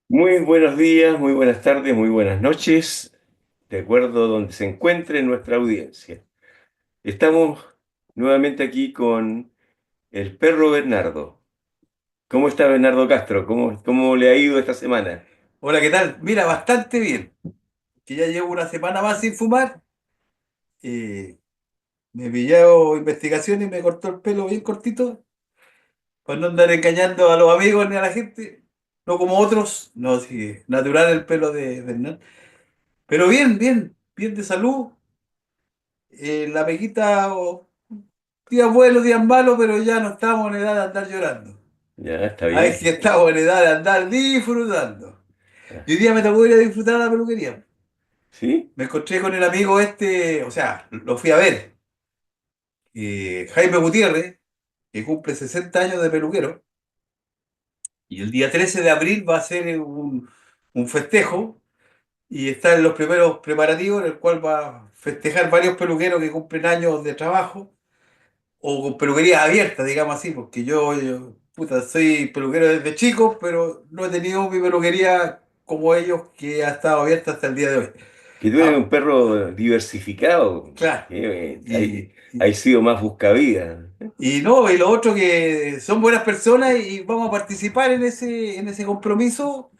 Muy buenos días, muy buenas tardes, muy buenas noches, de acuerdo a donde se encuentre nuestra audiencia. Estamos nuevamente aquí con el perro Bernardo. ¿Cómo está Bernardo Castro? ¿Cómo le ha ido esta semana? Hola, ¿qué tal? Mira, bastante bien. Que ya llevo una semana más sin fumar. Me pilló investigación y me cortó el pelo bien cortito para no andar engañando a los amigos ni a la gente. No como otros. No, sí, natural el pelo de Bernal. Pero bien, bien, bien de salud. La peguita, días buenos, días malos, pero ya no estamos en edad de andar llorando. Ya, está Hay bien. que estamos en edad de andar disfrutando. Ah, Y hoy día me tocó ir a disfrutar a la peluquería. ¿sí? Me encontré con el amigo este, o sea, lo fui a ver. Jaime Gutiérrez, que cumple 60 años de peluquero, y el día 13 de abril va a ser un festejo, y está en los primeros preparativos, en el cual va a festejar varios peluqueros que cumplen años de trabajo, o con peluquerías abiertas, digamos así, porque puta, soy peluquero desde chico, pero no he tenido mi peluquería como ellos, que ha estado abierta hasta el día de hoy. Que tú eres un Ah, perro diversificado. claro. Hay sido más buscavida. Y no, y lo otro que son buenas personas y vamos a participar en ese compromiso,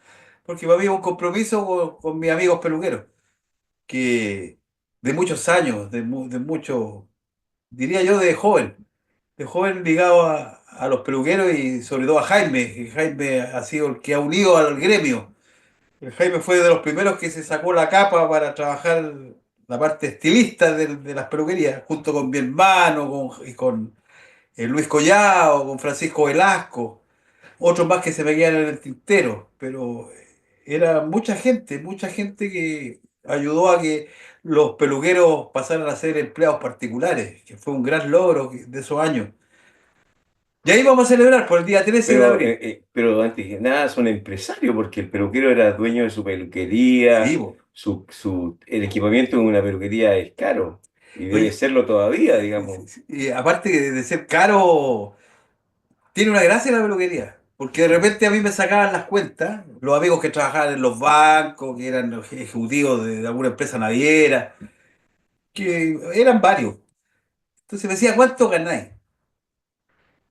porque para mí es un compromiso con mis amigos peluqueros, que de muchos años, de mucho, diría yo, de joven ligado a los peluqueros y sobre todo a Jaime, que Jaime ha sido el que ha unido al gremio. El Jaime fue de los primeros que se sacó la capa para trabajar la parte estilista de las peluquerías, junto con mi hermano y con Luis Collao, con Francisco Velasco, otros más que se me quedan en el tintero, pero era mucha gente que ayudó a que los peluqueros pasaran a ser empleados particulares, que fue un gran logro de esos años. Y ahí vamos a celebrar por el día 13 de abril. Pero antes que nada son empresarios, porque el peluquero era dueño de su Sí, peluquería, bo. el equipamiento de una peluquería es caro y debe Oye, serlo todavía, digamos. y aparte de ser caro, tiene una gracia la peluquería. Porque de repente a mí me sacaban las cuentas, los amigos que trabajaban en los bancos, que eran los ejecutivos de alguna empresa naviera, que eran varios. Entonces me decía, ¿cuánto ganáis?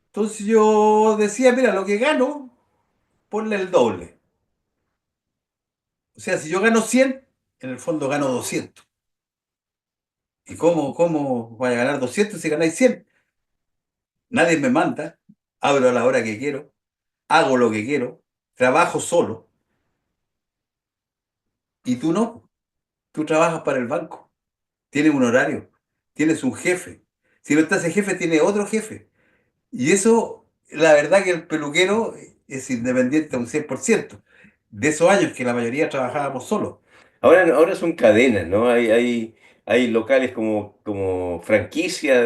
Entonces yo decía, mira, lo que gano, ponle el doble. O sea, si yo gano 100, en el fondo gano 200. ¿Y cómo voy a ganar 200 si ganáis 100? Nadie me manda, abro a la hora que quiero, hago lo que quiero, trabajo solo, y tú no, tú trabajas para el banco, tienes un horario, tienes un jefe. Si no está ese jefe, tiene otro jefe. Y eso, la verdad que el peluquero es independiente a un 100%. De esos años que la mayoría trabajábamos solos. Ahora son cadenas, ¿no? Hay locales como franquicia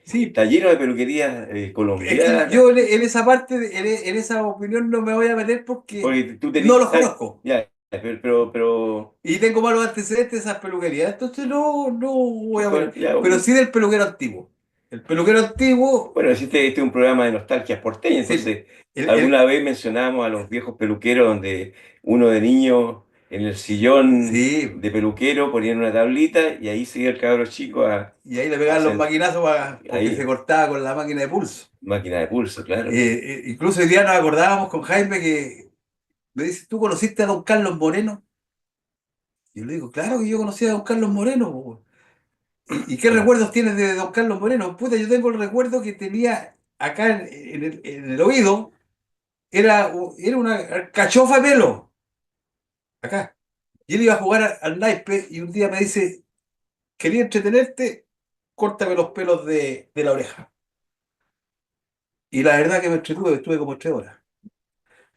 Sí, está lleno de peluquerías es que colombianas, yo en esa parte, en esa opinión no me voy a meter porque porque tú no tenés, los conozco. ya, pero, Y tengo malos antecedentes de esas peluquerías. Entonces no voy a bueno, meter. ya, Pero sí del peluquero antiguo. El peluquero antiguo, bueno, este es un programa de nostalgias porteña, sí, po. entonces El, alguna el- vez mencionábamos a los viejos peluqueros donde uno de niño en el sillón sí, de peluquero ponían una tablita y ahí seguía el cabro chico y ahí le a pegaban los hacer, maquinazos porque se ahí, cortaba con la máquina de pulso. máquina de pulso, claro. Incluso hoy día nos acordábamos con Jaime que me dice, ¿tú conociste a don Carlos Moreno? Y yo le digo, claro que yo conocí a don Carlos Moreno, po. ¿Y qué recuerdos tienes de don Carlos Moreno? Puta, yo tengo el recuerdo que tenía acá en el oído, era una cachofa de pelo, acá. Y él iba a jugar al naipe y un día me dice, quería entretenerte, córtame los pelos de la oreja. Y la verdad que me entretuve, estuve como 3 horas.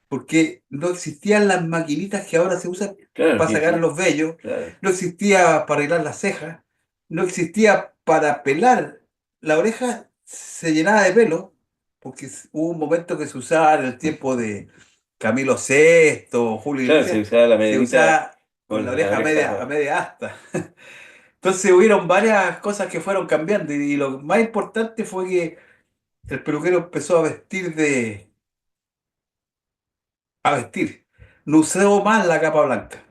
Porque no existían las maquinitas que ahora se usan Claro, para sacar los vellos, claro. no existía para arreglar las cejas, no existía para pelar la oreja, se llenaba de pelo, porque hubo un momento que se usaba en el tiempo de Camilo Sexto, Julio Claro, se Iglesias, usaba la se medianita usaba con la con la oreja a oreja. media asta. Entonces hubieron varias cosas que fueron cambiando y lo más importante fue que el peluquero empezó a vestir. no usó más la capa blanca.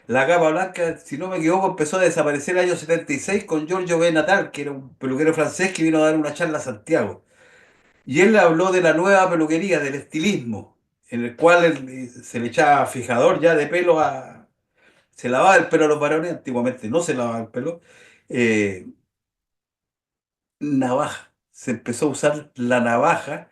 La capa blanca, si no me equivoco, empezó a desaparecer el año 76 con Giorgio B. Natal, que era un peluquero francés que vino a dar una charla a Santiago. Y él habló de la nueva peluquería, del estilismo, en el cual se le echaba fijador ya de pelo a... Se lavaba el pelo a los varones, antiguamente no se lavaba el pelo. eh, Navaja. Se empezó a usar la navaja,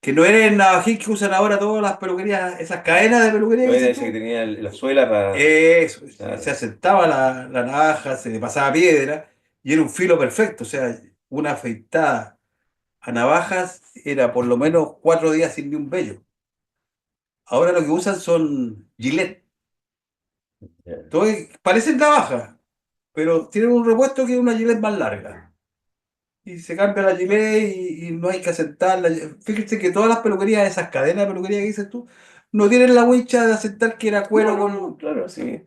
que no era el navajín que usan ahora todas las peluquerías, esas cadenas de peluquería No que era dices ese que tú. tenía la suela para... Eso, se Claro. asentaba la navaja, se le pasaba piedra y era un filo perfecto. O sea, una afeitada a navajas era por lo menos 4 días sin ni un vello. Ahora lo que usan son Gillette. Ya. Entonces, parecen navajas, pero tienen un repuesto que es una Gillette más larga. Y se cambia la Gillette y no hay que asentarla. Fíjate que todas las peluquerías, esas cadenas de peluquería que dices tú, no tienen la wincha de asentar que era No, cuero no, no, con... claro, sí.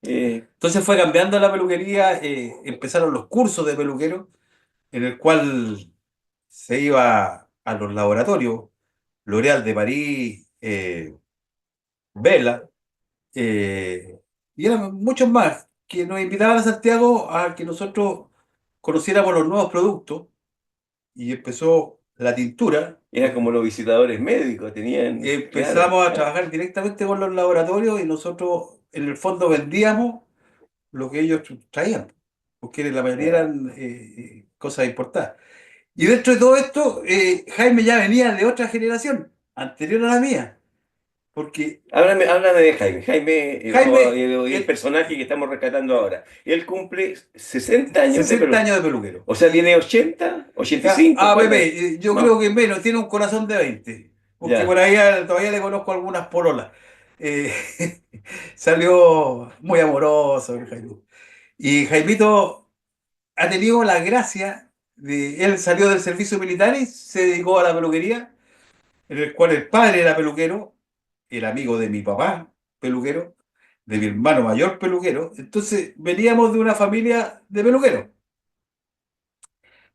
Eh, Entonces fue cambiando la peluquería, empezaron los cursos de peluquero, en el cual se iba a los laboratorios, L'Oréal de París, Vela, y eran muchos más, que nos invitaban a Santiago a que nosotros conociéramos los nuevos productos, y empezó la tintura. Era como los visitadores médicos, tenían... Claro, Empezamos a claro. trabajar directamente con los laboratorios y nosotros en el fondo vendíamos lo que ellos traían, porque la mayoría Ya. eran cosas importadas. Y dentro de todo esto, Jaime ya venía de otra generación, anterior a la mía, porque Háblame de Jaime. Jaime, Jaime, el personaje que estamos rescatando ahora. Él cumple 60 años de 60 pelo. años de peluquero. O sea, tiene 80, Ya, 85, ¿cuánto? Pepe, yo Más. creo que menos, tiene un corazón de 20 porque por Ya. ahí todavía le conozco algunas pololas. Eh, Salió muy amoroso el Jaime. Y Jaimito ha tenido la gracia de, él salió del servicio militar y se dedicó a la peluquería, en el cual el padre era peluquero, el amigo de mi papá, peluquero, de mi hermano mayor, peluquero. Entonces veníamos de una familia de peluqueros.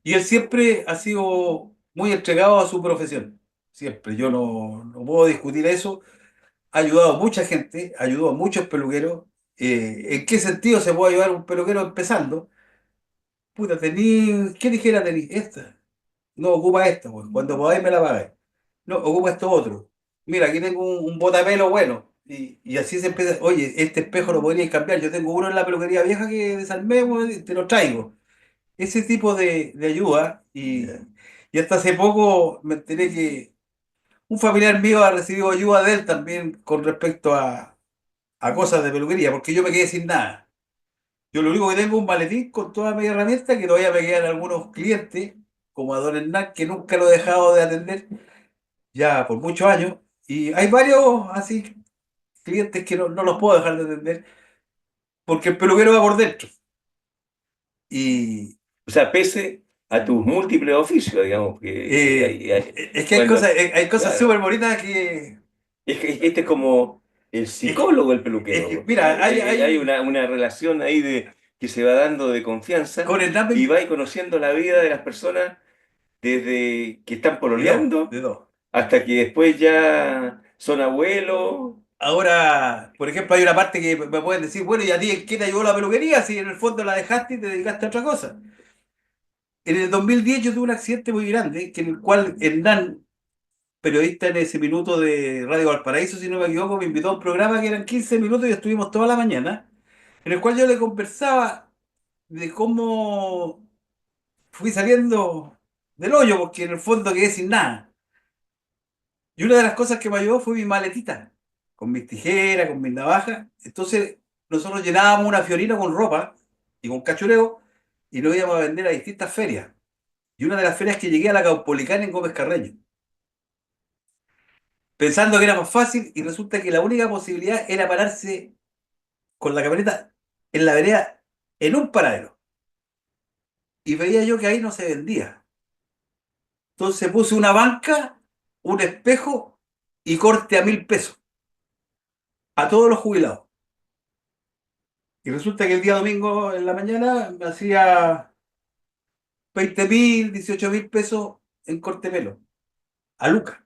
Y él siempre ha sido muy entregado a su profesión. Siempre. Yo no puedo discutir eso. Ha ayudado a mucha gente, ayudó a muchos peluqueros. ¿En qué sentido se puede ayudar a un peluquero empezando? Puta, ¿qué dijera tení? Esta. No, ocupa esta, pues. Cuando podáis me la pagáis. No, ocupa esto otro. Mira, aquí tengo un botapelo bueno. Y así se empieza. Oye, este espejo lo podríais cambiar. Yo tengo uno en la peluquería vieja que desarmé, weón, te lo traigo. Ese tipo de ayuda. Ya. Y hasta hace poco me enteré que un familiar mío ha recibido ayuda de él también con respecto a cosas de peluquería, porque yo me quedé sin nada. Yo lo único que tengo es un maletín con toda mi herramienta que todavía me quedan algunos clientes, como a Don Hernán, que nunca lo he dejado de atender ya por muchos años. Y hay varios así clientes que no los puedo dejar de atender porque el peluquero va por dentro. Y O sea, pese a tus múltiples oficios, digamos, que es que cuando, hay cosas claro, súper bonitas que... es que este es como el psicólogo del peluquero. Mira, Hay una relación ahí que se va dando de confianza con Hernán y va conociendo la vida de las personas desde que están de dos, pololeando de dos. hasta que después ya son abuelos. Ahora, por ejemplo, hay una parte que me pueden decir, bueno, ¿y a ti qué te ayudó la peluquería si en el fondo la dejaste y te dedicaste a otra cosa? En el 2010 yo tuve un accidente muy grande, que en el cual Hernán, periodista en ese minuto de Radio Valparaíso, si no me equivoco, me invitó a un programa que eran 15 minutos y estuvimos toda la mañana, en el cual yo le conversaba de cómo fui saliendo del hoyo, porque en el fondo quedé sin nada. Y una de las cosas que me ayudó fue mi maletita, con mis tijeras, con mis navajas. Entonces, nosotros llenábamos una fiorina con ropa y con cachureo y lo íbamos a vender a distintas ferias. Y una de las ferias que llegué a la Caupolicán en Gómez Carreño, pensando que era más fácil y resulta que la única posibilidad era pararse con la camioneta en la vereda en un paradero. Y veía yo que ahí no se vendía. Entonces puse una banca, un espejo y corte a 1.000 pesos a todos los jubilados. Y resulta que el día domingo en la mañana me hacía 20.000, 18.000 pesos en corte pelo, a Luca.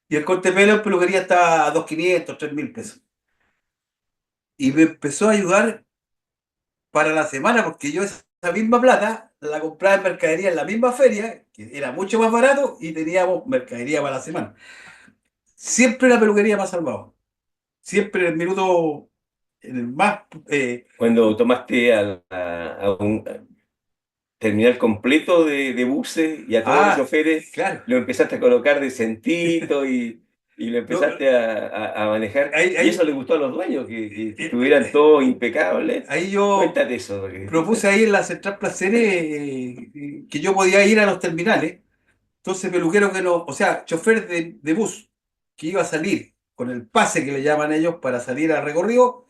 Y el corte de pelo en peluquería estaba a 2.500, 3.000 pesos. Y me empezó a ayudar para la semana, porque yo esa misma plata la compraba en mercadería en la misma feria, que era mucho más barato, y teníamos mercadería para la semana. Siempre la peluquería me ha salvado. Siempre en el minuto, en el más... Cuando tomaste a un terminal completo de buses y a todos los choferes claro. lo empezaste a colocar de centito y lo No, empezaste a manejar. ahí, Y eso ahí, le gustó a los dueños, que eh, estuvieran todos impecables. ahí yo Cuéntate eso. propuse ahí en la Central Placeres que yo podía ir a los terminales. Entonces, peluquero que no, o sea, chofer de bus que iba a salir con el pase que le llaman ellos para salir al recorrido,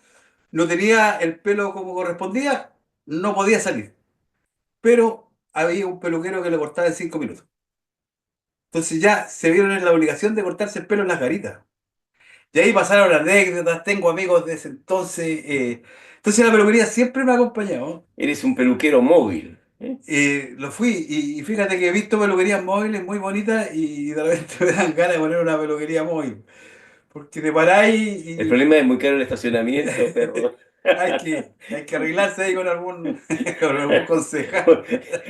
no tenía el pelo como correspondía, no podía salir. Pero había un peluquero que le cortaba en 5 minutos. Entonces ya se vieron en la obligación de cortarse el pelo en las garitas. Y ahí pasaron anécdotas, tengo amigos de ese entonces. Entonces la peluquería siempre me ha acompañado. Eres un peluquero móvil. ¿Eh? Lo fui y fíjate que he visto peluquerías móviles muy bonitas y de repente me dan ganas de poner una peluquería móvil. Porque te paráis El y problema es muy caro el estacionamiento, perro. hay que arreglarse ahí con algún, con algún concejal.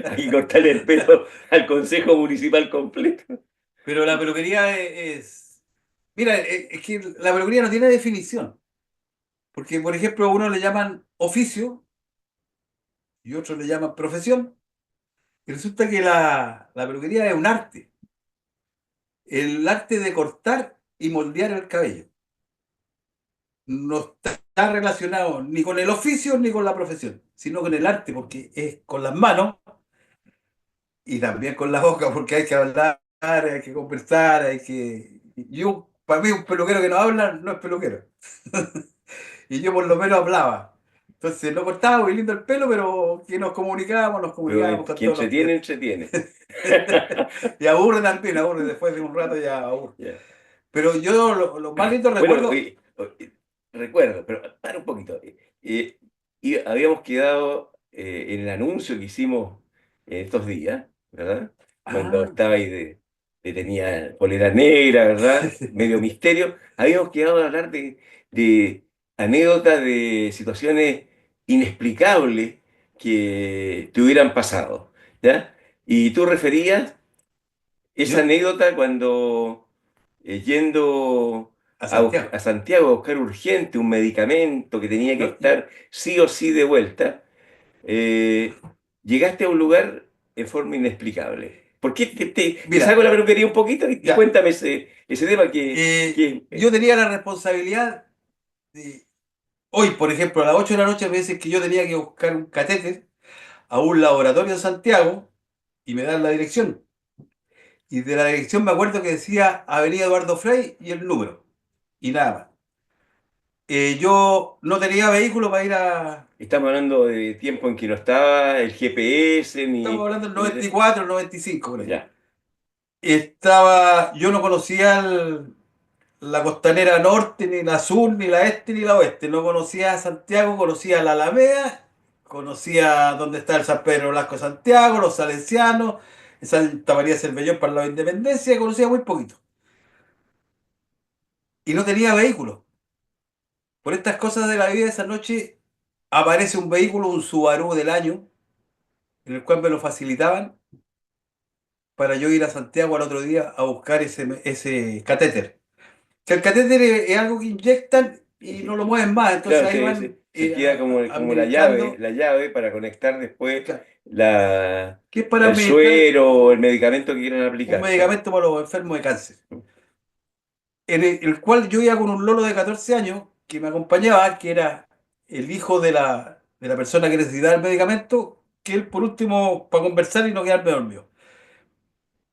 Hay que cortarle el pelo al Consejo Municipal completo. Pero la peluquería mira, es que la peluquería no tiene definición. Porque, por ejemplo, a uno le llaman oficio y otros le llaman profesión. Y resulta que la peluquería es un arte. El arte de cortar y moldear el cabello. No está relacionado ni con el oficio ni con la profesión, sino con el arte, porque es con las manos y también con la boca, porque hay que hablar, hay que conversar, hay que... Yo, para mí, un peluquero que no habla no es peluquero. Y yo por lo menos hablaba. Entonces no cortaba muy lindo el pelo, pero que nos Pero comunicábamos con que todos los entretiene, clientes. entretiene. Y aburre también, aburre, después de un rato ya aburre. Ya. Pero yo lo más lindo Bueno, recuerdo, recuerdo, pero para un poquito. Y habíamos quedado en el anuncio que hicimos en estos días, ¿verdad? Cuando ah, estaba ahí tenía polera negra, ¿verdad? Medio misterio. Habíamos quedado a hablar de anécdotas, de situaciones inexplicables que te hubieran pasado, ¿ya? Y tú referías esa yo anécdota cuando yendo a Santiago. a Santiago a buscar urgente un medicamento que tenía que No, estar sí o sí de vuelta, eh, llegaste a un lugar en forma inexplicable. ¿Por qué te saco mira, la peluquería un poquito y ya. cuéntame ese tema Yo tenía la responsabilidad de, hoy, por ejemplo, a las 8 de la noche, me dicen que yo tenía que buscar un catéter a un laboratorio en Santiago y me dan la dirección. Y de la dirección me acuerdo que decía Avenida Eduardo Frei y el número. Y nada más. Yo no tenía vehículo para ir a... estamos hablando de tiempo en que no estaba el GPS Estamos ni... hablando del 94, 95, por ahí. Ya. Yo no conocía la costanera norte, ni la sur, ni la este, ni la oeste. No conocía Santiago, conocía la Alameda, conocía dónde está el San Pedro Blasco de Santiago, los Salesianos, Santa María de Cervellón para la Independencia, conocía muy poquito. Y no tenía vehículo. Por estas cosas de la vida, esa noche aparece un vehículo, un Subaru del año, en el cual me lo facilitaban para yo ir a Santiago al otro día a buscar ese catéter. Que el catéter es algo que inyectan y no lo mueven más, entonces Claro, ahí van se queda como administrando, la llave para conectar después claro, la, que es para el administrar suero o el medicamento que quieran un aplicarte. medicamento para los enfermos de cáncer, en el cual yo iba con un lolo de 14 años que me acompañaba, que era el hijo de la persona que necesitaba el medicamento, que él por último, para conversar y no quedarme dormido.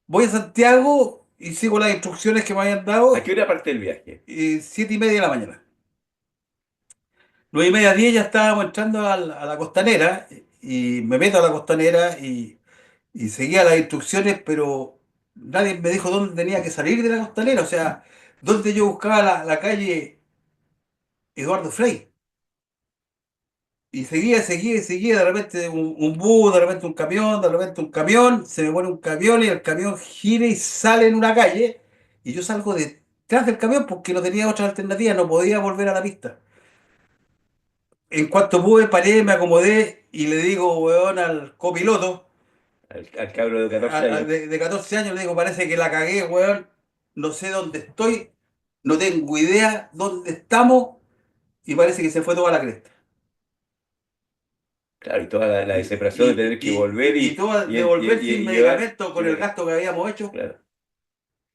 Voy a Santiago y sigo las instrucciones que me habían ¿A qué dado, hora parte el viaje? 7:30 de la mañana. 9:30, 10 ya estábamos entrando a la costanera y me meto a la costanera y seguía las instrucciones, pero nadie me dijo dónde tenía que salir de la costanera, o sea, dónde yo buscaba la calle Eduardo Frei. Y seguía, de repente un bus, de repente un camión, de repente un camión, se me pone un camión y el camión gira y sale en una calle y yo salgo tras del camión porque no tenía otra alternativa, no podía volver a la pista. En cuanto pude, paré, me acomodé y le digo, weón, al copiloto al cabro de 14 años. de 14 años, le digo, parece que la cagué, weón, no sé dónde estoy, no tengo idea dónde estamos y parece que se fue toda la cresta. Claro, y toda la Y, desesperación de tener que volver y todo devolver sin y llevar. medicamento con el gasto que habíamos hecho, Claro.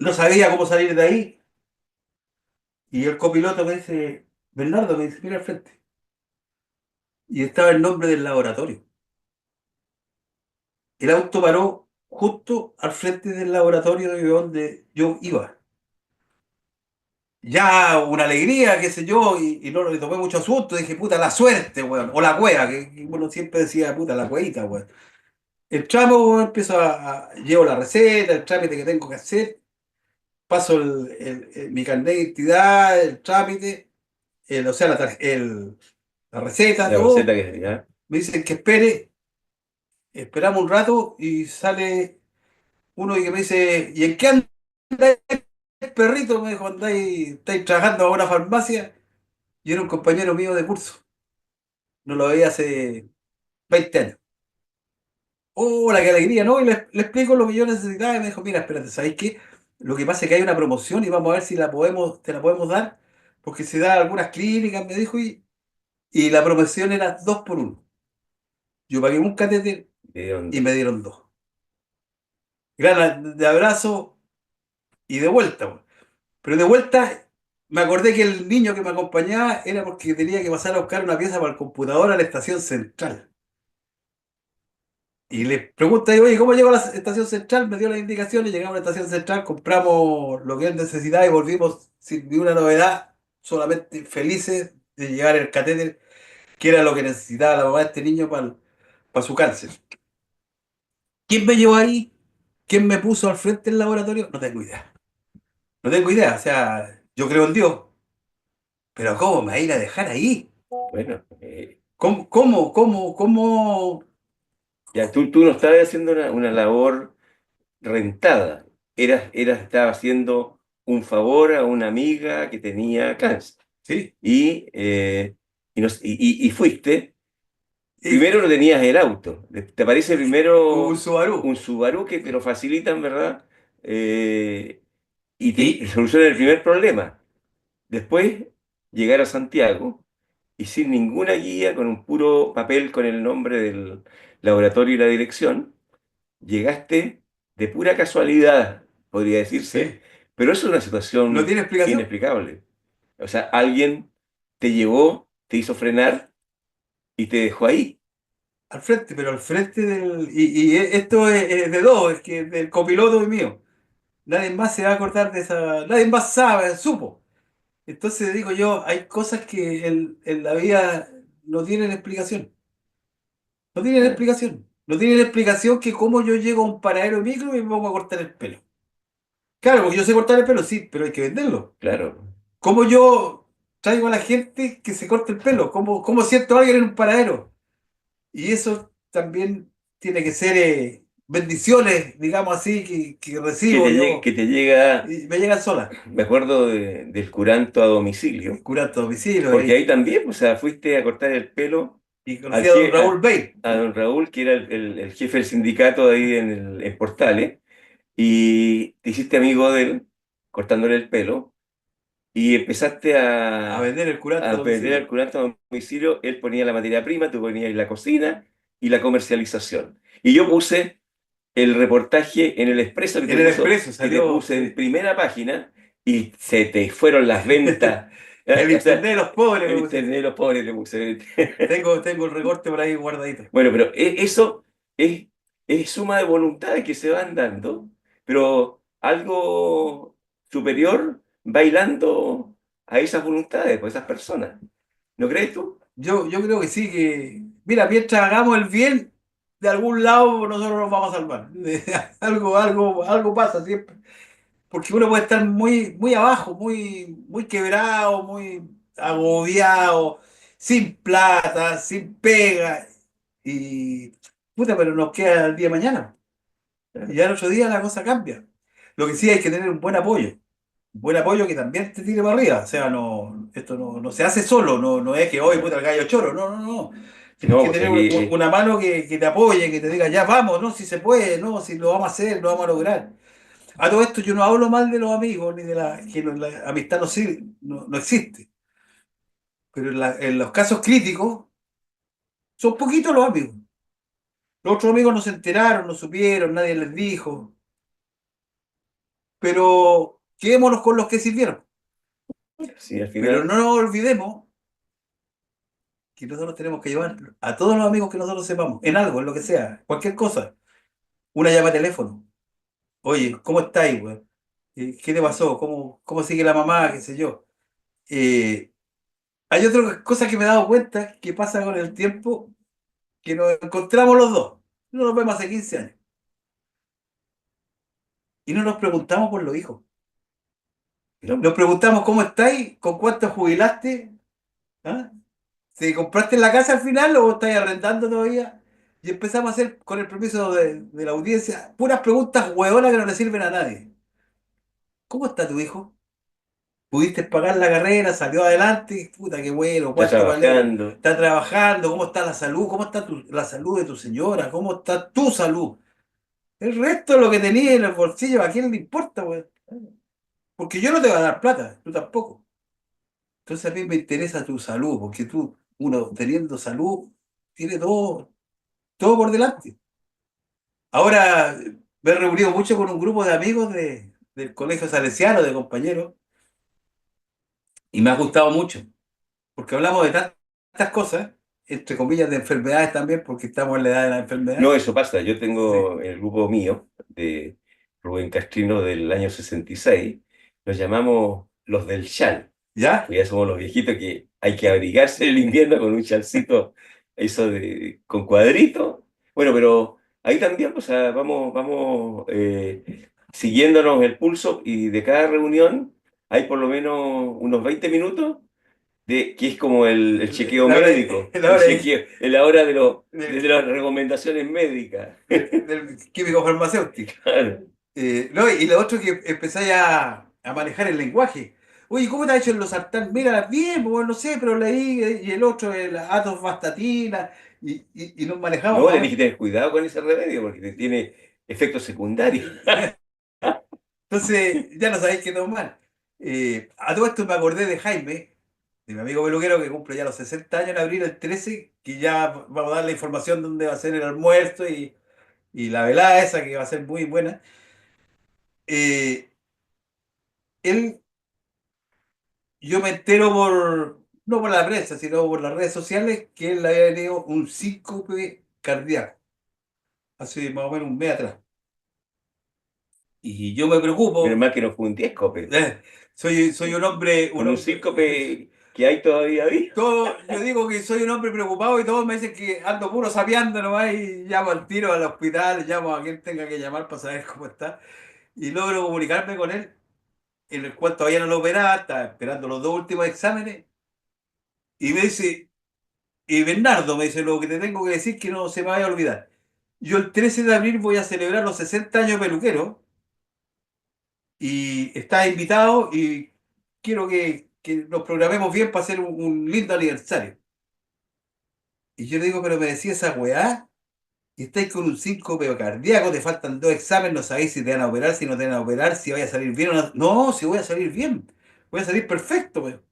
no sabía cómo salir de ahí. Y el copiloto me dice, Bernardo, me dice, mira al frente. Y estaba el nombre del laboratorio. El auto paró justo al frente del laboratorio de donde yo iba. Ya una alegría, qué sé yo, y no le tomé mucho asunto. Dije, puta, la suerte, weón. O la cueva, que uno siempre decía, puta, la cuevita, weón. Entramos, weón, empiezo llevo la receta, el trámite que tengo que hacer. Paso mi carnet de identidad, el trámite, o sea, la receta, La receta todo. que ya. Me dicen que espere, esperamos un rato y sale uno y que me dice, ¿y en qué andáis, perrito? Me dijo, estáis trabajando a una farmacia. Y era un compañero mío de curso. No lo veía hace 20 años. ¡Oh, la qué alegría! ¿No? Y le explico lo que yo necesitaba y me dijo, mira, espérate, ¿sabéis qué? Lo que pasa es que hay una promoción y vamos a ver si te la podemos dar, porque se da en algunas clínicas, me dijo, y la promoción era 2 por uno. Yo pagué un catéter ¿De y dónde? me dieron dos. Gran de abrazo y de vuelta, weón. Pero de vuelta me acordé que el niño que me acompañaba era porque tenía que pasar a buscar una pieza para el computador a la estación central. Y le pregunta, oye, ¿cómo llego a la estación central? Me dio las indicaciones, llegamos a la estación central, compramos lo que él necesitaba y volvimos sin ninguna novedad, solamente felices de llevar el catéter, que era lo que necesitaba la mamá de este niño para su cáncer. ¿Quién me llevó ahí? ¿Quién me puso al frente del laboratorio? No tengo idea. No tengo idea. O sea, yo creo en Dios, pero ¿cómo me va a ir a dejar ahí? Bueno, ¿Cómo? ya tú no estabas haciendo una labor rentada. Estabas haciendo un favor a una amiga que tenía cáncer. Sí. Y, y fuiste. Y, Primero no tenías el auto. ¿Te parece un primero Subaru. un Subaru que te lo facilitan, ¿verdad? Y te Y, solucionan el primer problema. Después, llegar a Santiago y sin ninguna guía, con un puro papel con el nombre del laboratorio y la dirección, llegaste de pura casualidad, podría decirse, sí. pero eso es una ¿No situación tiene explicación? inexplicable. O sea, alguien te llevó, te hizo frenar y te dejó ahí. Al frente, pero al frente y esto es de dos, es que del copiloto y mío. Nadie más se va a acordar de esa. Nadie más sabe, supo. Entonces digo yo, hay cosas que en la vida no tienen explicación. No tienen Ah, explicación. No tienen explicación que cómo yo llego a un paradero de micro y me pongo a cortar el pelo. Claro, porque yo sé cortar el pelo, sí, pero hay que venderlo. claro. ¿Cómo yo traigo a la gente que se corte el pelo? ¿Cómo siento a alguien en un paradero? Y eso también tiene que ser bendiciones, digamos así, que recibo Que yo te llega, y me llegan solas. me acuerdo del curanto a domicilio, Curar a domicilio porque ahí. ahí también, o sea, fuiste a cortar el pelo Y al conocí a don Raúl Bey. a don Raúl, que era el jefe del sindicato ahí en Portales, y te hiciste amigo de él, cortándole el pelo, y empezaste A vender el curante a a vender al domicilio. curante a domicilio. Él ponía la materia prima, tú ponías la cocina y la comercialización. Y yo puse el reportaje en el Expreso En el Expreso que te salió, puse en sí. primera página y se te fueron las ventas. El O sea, internet de los pobres el me puse. internet de los pobres le puse. Tengo el recorte por ahí guardadito. Bueno, pero eso es, es suma de voluntades que se van dando, pero algo superior bailando a esas voluntades, pues esas personas. ¿No crees tú? Yo creo que sí, mira, mientras hagamos el bien, de algún lado nosotros nos vamos a salvar. Algo pasa siempre. Porque uno puede estar muy abajo, muy quebrado, muy agobiado, sin plata, sin pega. Y puta, pero nos queda el día de mañana. Y ya el otro día la cosa cambia. Lo que sí hay que tener un buen apoyo. buen apoyo que también te tire para arriba. O sea, no, esto no se hace solo, no es que hoy Ya. puta el gallo choro, no. Tienes No, que pues tener aquí, una mano que te apoye, que te diga, ya vamos, no, si se puede, no, si lo vamos a hacer, lo vamos a lograr. A todo esto yo no hablo mal de los amigos, ni de la amistad no existe. Pero en los casos críticos, son poquitos los amigos. Los otros amigos no se enteraron, no supieron, nadie les dijo. Pero quedémonos con los que sirvieron. sí, al Pero final, no nos olvidemos que nosotros tenemos que llevar a todos los amigos que nosotros sepamos, en algo, en lo que sea, cualquier cosa, una llama de teléfono. Oye, ¿cómo estáis, güey? ¿Qué te pasó? ¿Cómo sigue la mamá? ¿Qué sé yo? Eh, Hay otra cosa que me he dado cuenta que pasa con el tiempo, que nos encontramos los dos. No nos vemos hace 15 años. Y no nos preguntamos por los hijos. ¿no? Nos preguntamos cómo estáis, con cuánto jubilaste, ¿ah? ¿Si compraste la casa al final o estáis arrendando todavía? Y empezamos a hacer, con el permiso de la audiencia, puras preguntas hueonas que no le sirven a nadie. ¿Cómo está tu hijo? ¿Pudiste pagar la carrera? ¿Salió adelante? Puta, qué bueno. Está ¿Cuánto vale? trabajando. ¿Está trabajando? ¿Cómo está la salud? ¿Cómo está la salud de tu señora? ¿Cómo está tu salud? El resto de lo que tenías en el bolsillo, ¿a quién le importa, güey? Porque yo no te voy a dar plata, tú tampoco. Entonces a mí me interesa tu salud, porque tú, uno teniendo salud, tiene todo por delante. Ahora me he reunido mucho con un grupo de amigos del Colegio Salesiano, de compañeros, y me ha gustado mucho, porque hablamos de tantas cosas, entre comillas, de enfermedades también, porque estamos en la edad de las No, enfermedades. eso pasa. Yo Sí. tengo el grupo mío de Rubén Castrino del año 66. Nos llamamos los del Chal. ¿Ya? Pues ya somos los viejitos que hay que abrigarse en el invierno con un chalcito, eso con cuadrito. Bueno, pero ahí también, pues, vamos siguiéndonos el pulso y de cada reunión hay por lo menos unos 20 minutos que es como el chequeo La hora, médico, la el hora chequeo, en la hora de del, las recomendaciones médicas. del químico farmacéutico. Claro. No, y lo otro que empezáis a manejar el lenguaje. Oye, ¿cómo te ha hecho el losartán? Mira, bien, pues no sé, pero leí, y el otro, el atorvastatina, y nos manejamos No, más o tenés menos. que tener cuidado con ese remedio porque tiene efectos secundarios. Entonces, ya no sabéis qué tomar. A todo esto me acordé de Jaime, de mi amigo peluquero que cumple ya los 60 años en abril el 13, que ya vamos a dar la información de dónde va a ser el almuerzo y la velada esa que va a ser muy buena. Eh, él Yo me entero no por la prensa, sino por las redes sociales, que él había tenido un síncope cardíaco hace más o menos un mes atrás. Y yo me Menos preocupo, mal que no fue un diéscope. soy Con un síncope que hay todavía vivo. yo digo que soy un hombre preocupado y todos me dicen que ando puro sapeando nomás y llamo al tiro al hospital, llamo a quien tenga que llamar para saber cómo está. Y logro comunicarme con él, en el cual todavía no lo operaba, estaba esperando los dos últimos exámenes, y me dice, y Bernardo me dice, lo que te tengo que decir que no se me vaya a olvidar. Yo el 13 de abril voy a celebrar los 60 años de peluquero y estás invitado y quiero que nos programemos bien para hacer un lindo aniversario. Y yo le digo, pero me decía esa weá, y estáis con un síncope cardíaco, te faltan dos exámenes, no sabéis si te van a operar, si no te van a operar, si vaya a salir bien o no. No, si voy a salir bien, voy a salir perfecto, weón.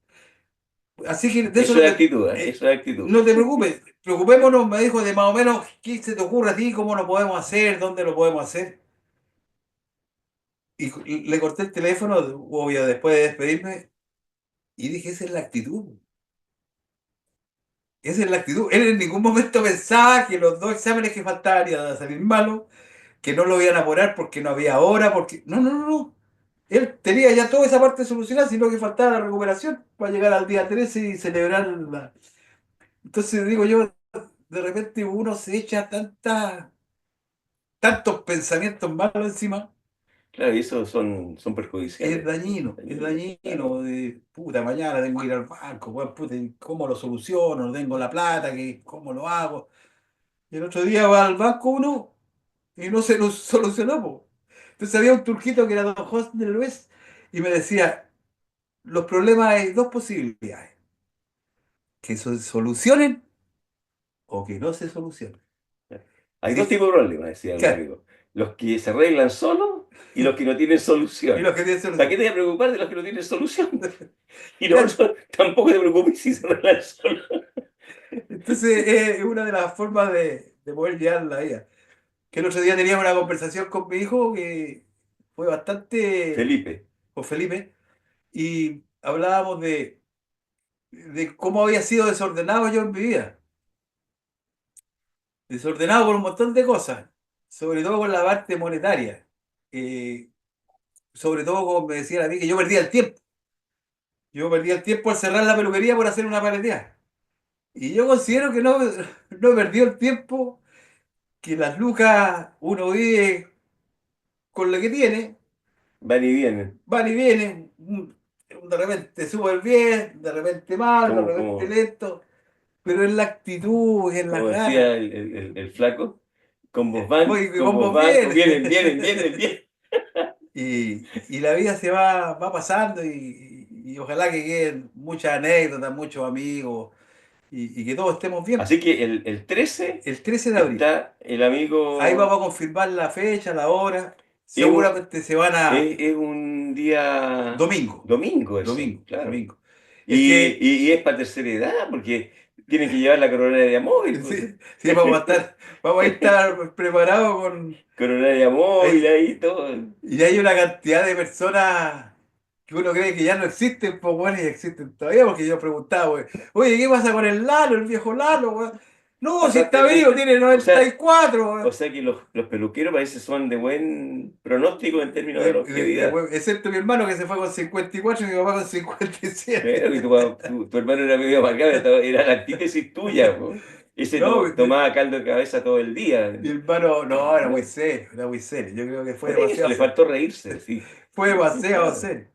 Así que de eso Eso es actitud, ¿eh? Eso es actitud. no te preocupes. Preocupémonos, me dijo, de más o menos qué se te ocurre a ti, cómo lo podemos hacer, dónde lo podemos hacer. Y le corté el teléfono, obvio, después de despedirme, y dije, esa es la actitud. Esa es la actitud. Él en ningún momento pensaba que los dos exámenes que faltaban iban a salir malos, que no lo iban a apurar porque no había hora, porque... No. Él tenía ya toda esa parte solucionada, sino que faltaba la recuperación para llegar al día 13 y celebrar la... Entonces digo yo, de repente uno se echa tantos pensamientos malos encima, Claro, y esos son perjudiciales. es Dañinos, claro. dañino, de puta, mañana tengo que ir al banco, weón, puta, ¿y ¿cómo lo soluciono? No tengo la plata, ¿cómo lo hago? Y el otro día va al banco uno y no se lo solucionó, po. Entonces había un turquito que era don José del Luis y me decía, los problemas hay dos posibilidades, que se solucionen o que no se solucionen. Hay dos Así, tipos de problemas, decía un claro, amigo. Los que se arreglan solos y los que no tienen y solución. los que tienen ¿Para qué solución. te voy a preocupar de los que no tienen solución? Y los Claro, otros tampoco te preocupes si se arreglan solos. entonces es una de las formas de poder llevar la vida. Que el otro día teníamos una conversación con mi hijo que fue bastante, Felipe, con Felipe, y hablábamos de cómo había sido desordenado yo en mi vida. Desordenado por un montón de cosas, sobre todo con la parte monetaria. Eh, Sobre todo, como me decían a mí, que yo perdía el tiempo. Yo perdía el tiempo al cerrar la peluquería por hacer una paleteada. Y yo considero que no, no he perdido el tiempo, que las lucas uno vive con lo que tiene, van y vienen. van y vienen, de repente súper bien, de repente mal, de Como, repente como, lento, pero en la actitud, en las como ganas, decía el flaco, voy con con vos vos van, bien. vienen, vienen, vienen, vienen. Y la vida se va pasando y ojalá que queden muchas anécdotas, muchos amigos y que todos estemos bien. Así que el 13 El 13 de abril, está el ahí amigo, vamos a confirmar la fecha, la hora. es un, Seguramente se van a... es un día Domingo, domingo eso, domingo, claro. domingo. Es que Y es para tercera edad, porque tienen que llevar la coronaria móvil, pues. sí, sí, vamos a estar preparados con... Coronaria móvil hay- ahí, todo. y hay una cantidad de personas que uno cree que ya no existen, pues bueno, y existen todavía, porque yo preguntaba, güey, oye, ¿qué pasa con el Lalo, el viejo Lalo, güey? No, si Pasaste está el vivo, 20. tiene O noventa y sea, cuatro güey. o sea que los peluqueros parece son de buen pronóstico en términos de longevidad. Excepto mi hermano que se fue con 54 y mi papá con 57. Pero que tu hermano era medio amargado, era la antítesis tuya, po. Ese No, tomaba caldo de cabeza todo el día. mi hermano, no, era muy serio, era muy serio. Yo creo que fue Por eso demasiado le serio. faltó reírse, sí. Fue demasiado Claro. serio.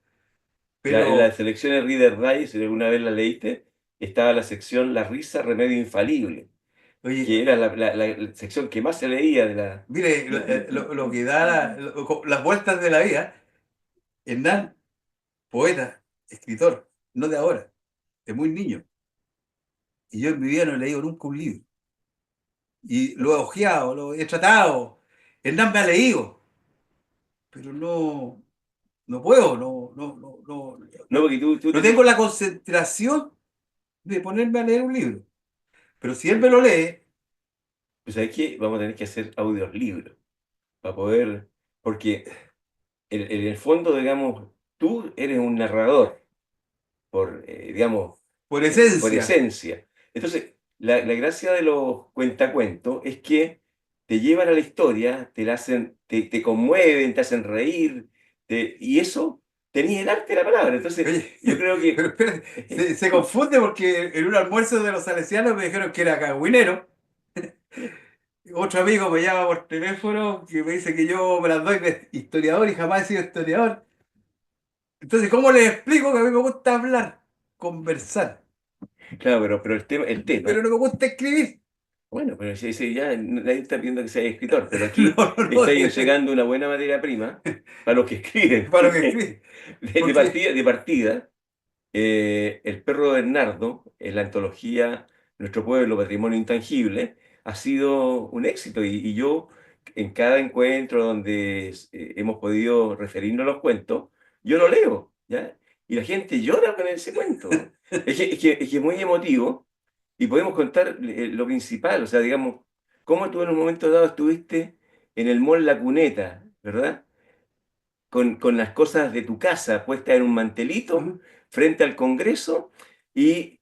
En la Pero, selección de Reader Digest, si alguna vez la leíste, estaba la sección La risa, remedio infalible, oye, que era la sección que más se leía de la... mire, lo que da las vueltas de la vida, Hernán, poeta, escritor, no de ahora, de muy niño. Y yo en mi vida no he leído nunca un libro. Y lo he hojeado, lo he tratado. Hernán me ha leído, pero no, no puedo, No, porque tú no te tengo tienes... la concentración de ponerme a leer un libro. Pero si él me lo lee, Pues ¿sabes qué? Vamos a tener que hacer audiolibros para poder... Porque en el fondo, digamos, tú eres un narrador por, digamos, por por esencia, esencia. Entonces, la gracia de los cuentacuentos es que te llevan a la historia, te la hacen, te conmueven, te hacen reír, y eso tenía el arte de la palabra. Entonces, oye, yo creo pero que espérate, se confunde porque en un almuerzo de los salesianos me dijeron que era cagüinero. Otro amigo me llama por teléfono que me dice que yo me las doy de historiador y jamás he sido historiador. Entonces, ¿cómo les explico que a mí me gusta hablar, conversar, claro, pero el pero tema, no me gusta escribir? bueno, pero si ya nadie está pidiendo que seas escritor, pero No, aquí no, no, estáis entregando una buena materia prima para los que escriben. para lo que escribir. Porque, De partida, El perro de Bernardo, en la antología Nuestro Pueblo, Patrimonio Intangible, ha sido un éxito y yo en cada encuentro donde hemos podido referirnos a los cuentos, yo lo leo, ¿ya? Y la gente llora con ese cuento. Es que es muy emotivo y podemos contar lo principal, o sea, digamos, cómo tú en un momento dado estuviste en el mall La Cuneta, ¿verdad? Con las cosas de tu casa puestas en un mantelito frente al Congreso y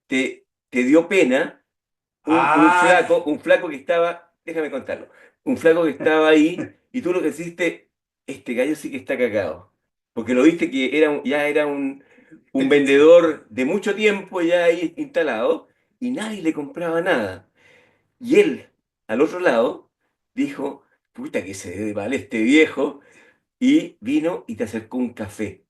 te dio pena ah, un flaco que estaba, déjame contarlo, un flaco que estaba ahí y tú lo que hiciste, este gallo sí que está cagado, porque lo viste que ya era un vendedor de mucho tiempo ya ahí instalado y nadie le compraba nada. Y él, al otro lado, dijo, puta que se debe mal este viejo, y vino y te acercó un café.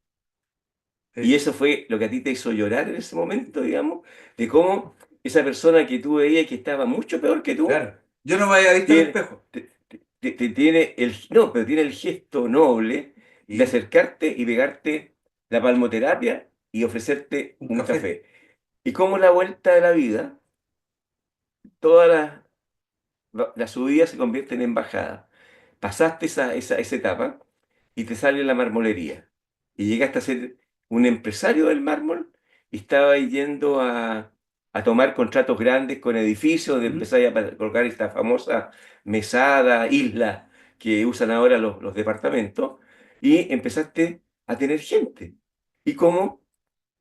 Y eso fue lo que a ti te hizo llorar en ese momento, digamos, de cómo esa persona que tú veías que estaba mucho peor que tú, claro. Yo no me había visto al tiene, espejo. tiene el, no, pero tiene el gesto noble de Y acercarte y pegarte la palmoterapia y ofrecerte un un café. café. Y como la vuelta de la vida, todas las subidas se convierten en bajadas. Pasaste esa etapa y te sale la marmolería. Y llegaste a ser un empresario del mármol y estaba yendo a tomar contratos grandes con edificios, de ¿Mm? empezar a colocar esta famosa mesada, isla que usan ahora los departamentos, y empezaste a tener gente. Y como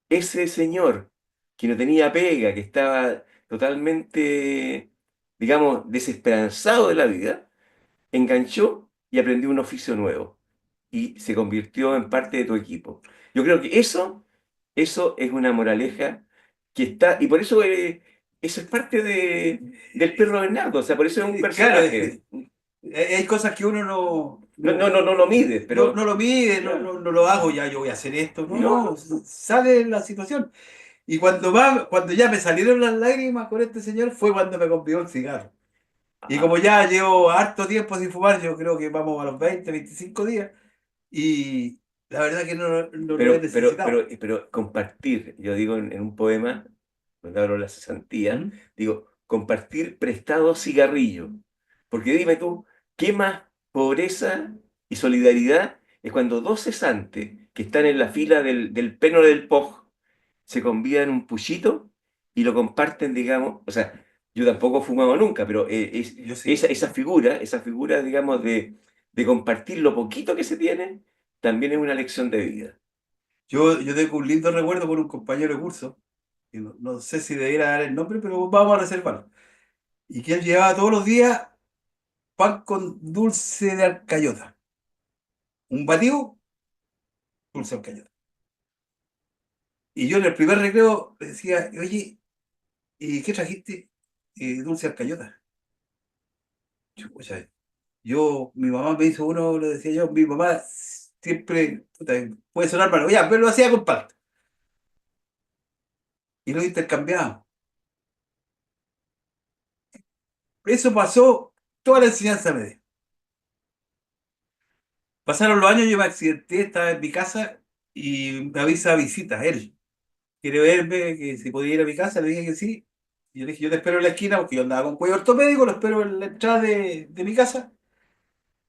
ese señor que no tenía pega, que estaba totalmente, digamos, desesperanzado de la vida, enganchó y aprendió un oficio nuevo y se convirtió en parte de tu equipo. Yo creo que eso es una moraleja que está, y por eso, eso es parte del perro Bernardo, o sea, por eso es un Claro, personaje. hay cosas que uno No lo mides, no pero lo mide, claro, no lo hago, ya yo voy a hacer esto. No, no, no, no. sale la situación. Y cuando ya me salieron las lágrimas con este señor, fue cuando me convidó el cigarro. Y como Ah, ya llevo harto tiempo sin fumar, yo creo que vamos a los 20, 25 días, y la verdad que no lo he necesitado. pero compartir, yo digo en un poema, cuando hablo de la cesantía, ¿Mm? digo, compartir prestado cigarrillo. Porque dime tú, ¿qué más pobreza y solidaridad es cuando dos cesantes que están en la fila del peno del poj se convidan un puchito y lo comparten, digamos? O sea, yo tampoco he fumado nunca, pero Yo sí. esa figura, digamos, de compartir lo poquito que se tiene, también es una lección de vida. Yo tengo un lindo recuerdo con un compañero de curso, y no sé si debiera dar el nombre, pero vamos a reservarlo. Y que él llevaba todos los días pan con dulce de alcayota. Un batido, dulce de alcayota. Y yo en el primer recreo le decía, oye, ¿y qué trajiste? Dulce de alcayota. Chucha, mi mamá me hizo uno, le decía yo, mi mamá siempre, puta, puede sonar mal, ya, pero lo hacía con palta. Y lo intercambiábamos. Eso pasó toda la enseñanza media. Pasaron los años, yo me accidenté, estaba en mi casa y me avisa visita él. Quiere verme, que si podía ir a mi casa, le dije que sí. Y yo le dije, yo te espero en la esquina porque yo andaba con cuello ortopédico, lo espero en la entrada de mi casa.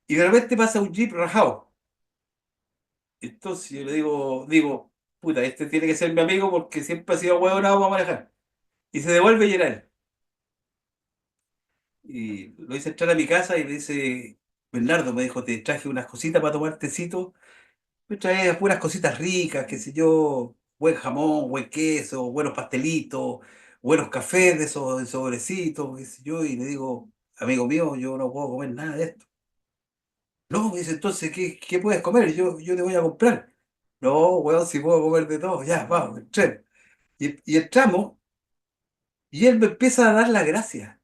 Y de repente pasa un jeep rajado. Entonces yo le digo, puta, este tiene que ser mi amigo porque siempre ha sido huevonado para manejar. Y se devuelve y era él. Y lo hice entrar a mi casa y le dice, Bernardo, me dijo, te traje unas cositas para tomar tecito. Me traía puras cositas ricas, qué sé yo, buen jamón, buen queso, buenos pastelitos, buenos cafés de esos de sobrecitos, qué sé yo, y le digo, amigo mío, yo no puedo comer nada de esto. No, me dice, entonces, ¿qué puedes comer? Yo te voy a comprar. No, weón, si puedo comer de todo, ya, vamos, entremos. Y entramos, y él me empieza a dar las gracias.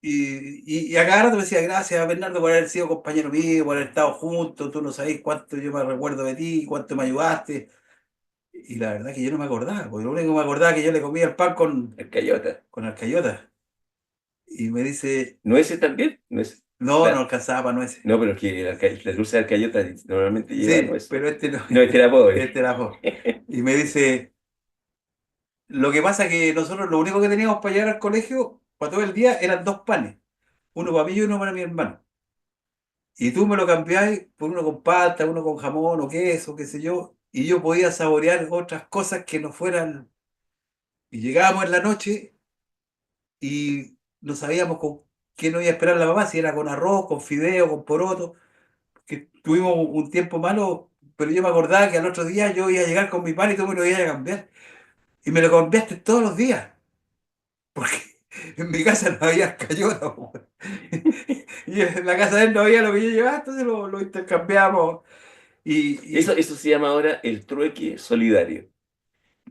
Y a cada rato me decía, gracias, Bernardo, por haber sido compañero mío, por haber estado juntos, tú no sabés cuánto yo me recuerdo de ti, cuánto me ayudaste. Y la verdad que yo no me acordaba, porque lo único que me acordaba es que yo le comía el pan El Cayota. con alcayota. Y me dice, ¿Nueces también? ¿Nueces? no La- alcanzaba para nueces. no, pero es que la dulce de Cayota normalmente lleva Sí, nuez. pero este no, No, este era este pobre. era pobre. Y me dice, lo que pasa es que nosotros lo único que teníamos para llegar al colegio, para todo el día, eran dos panes. Uno para mí y uno para mi hermano. Y tú me lo cambiabas por uno con palta, uno con jamón o queso, qué sé yo. Y yo podía saborear otras cosas que no fueran. Y llegábamos en la noche y no sabíamos con qué nos iba a esperar la mamá, si era con arroz, con fideo, con poroto, que tuvimos un tiempo malo, pero yo me acordaba que al otro día yo iba a llegar con mi pan y tú me lo ibas a cambiar. Y me lo cambiaste todos los días, porque en mi casa no había cayota, po. Y en la casa de él no había lo que yo llevaba, entonces lo intercambiamos. Eso, Y eso se llama ahora el trueque solidario.